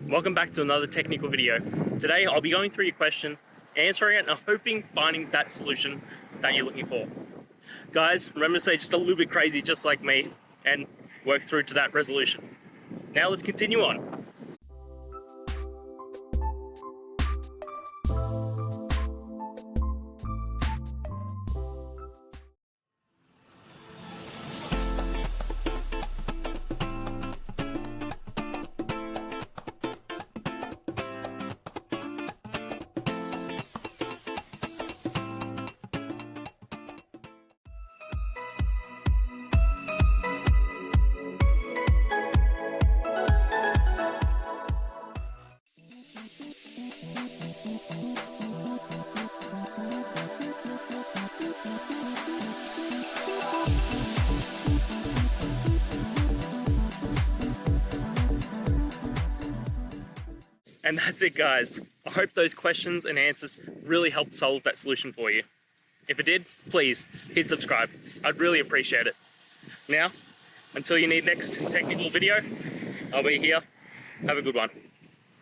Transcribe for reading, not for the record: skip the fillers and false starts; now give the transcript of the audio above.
Welcome back to another technical video. Today I'll be going through your question, answering it, and hoping finding that solution that you're looking for. Guys, remember to stay just a little bit crazy just like me and work through to that resolution. Now let's continue on. And that's it, guys. I hope those questions and answers really helped solve that solution for you. If it did, please hit subscribe. I'd really appreciate it. Now, until you need next technical video, I'll be here. Have a good one.